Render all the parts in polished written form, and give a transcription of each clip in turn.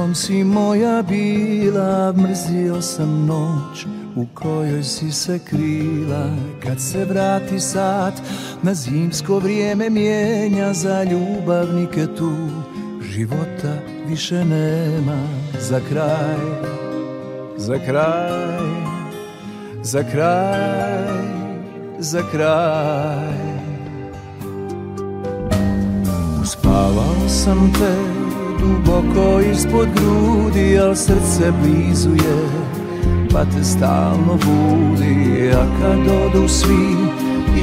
Jednom si moja bila, mrzio sam noć u kojoj si se krila. Kad se vrati sat, na zimsko vrijeme mijenja, za ljubavnike tu života više nema. Za kraj, za kraj, za kraj, za kraj. Uspavao sam te duboko ispod grudi, al srce blizu je, pa te stalno budi. A kad odu svi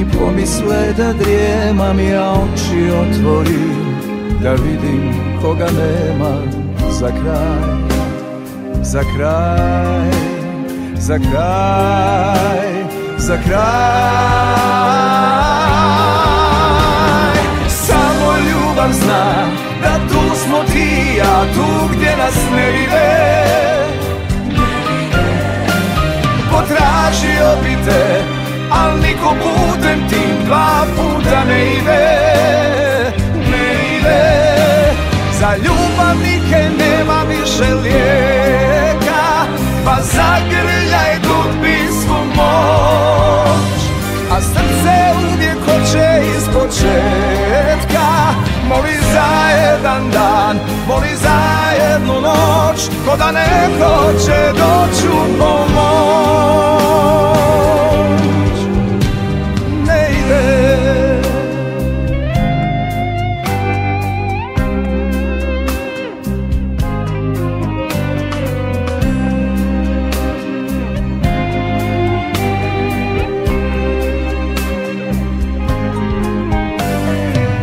i pomisle da drijemam, ja oči otvorim da vidim koga nema. Za kraj, za kraj, za kraj, za kraj. Samo ljubav zna da tu smo ti i ja, tu gdje nas ne vide. Potražio bi te, al niko putem tim dva puta ne ide. Ne ide. Za ljubavnike nema više lijeka, pa zagrljaj dubi svu moć. A srce uvijek hoće iz početka, moli za jedan dan, moli za jednu noć, ko da neko će doći u pomoć. Ne ide.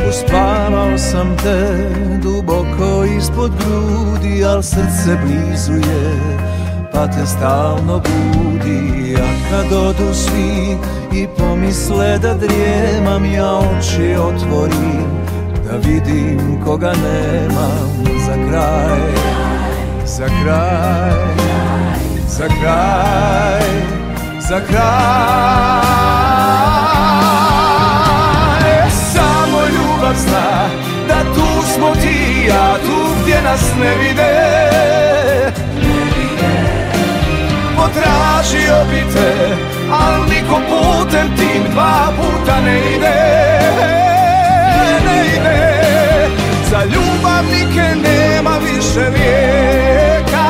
Uspavao sam te duboko ispod grudi, al srce blizu je, pa te stalno budi. A kad odu svi i pomisle da drijemam, ja oči otvorim da vidim koga nemam. Za kraj, za kraj, za kraj, za kraj. Ljubav zna da tu smo ti i ja, tu gdje nas ne vide. Potražio bi te, al niko putem tim dva puta ne ide. Ne ide. Za ljubavnike nema više lijeka,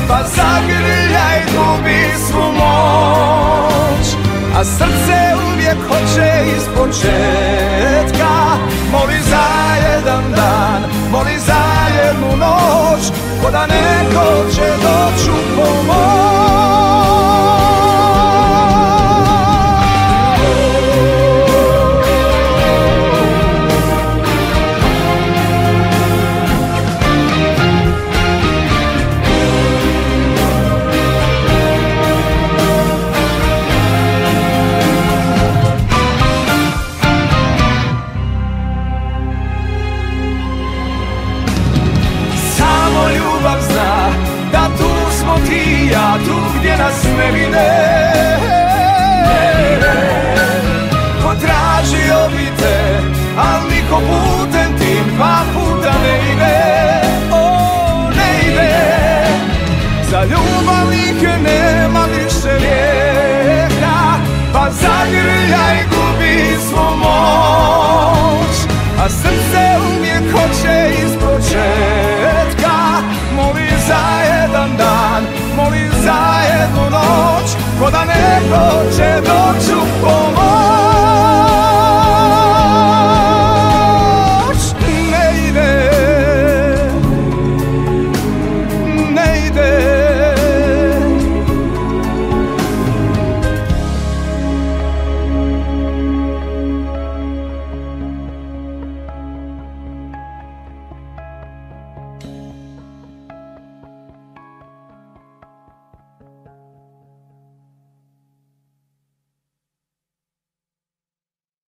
pa zagrljaj dubi svu moć. A srce uvijek hoće iz početka, moli za jedan dan, moli za jednu noć, ko da neko će doći u pomoć. Ja tu gdje nas ne vide. Potražio bi te, al niko putem tim dva puta ne ide. O, ne ide. Za ljubavnike nema više lijeka, pa zagrljaj gubi svu moć. A srce uvijek hoće iz početka, moli za jedan dan, moli za jednu noć, ko da neko će doći u pomoć.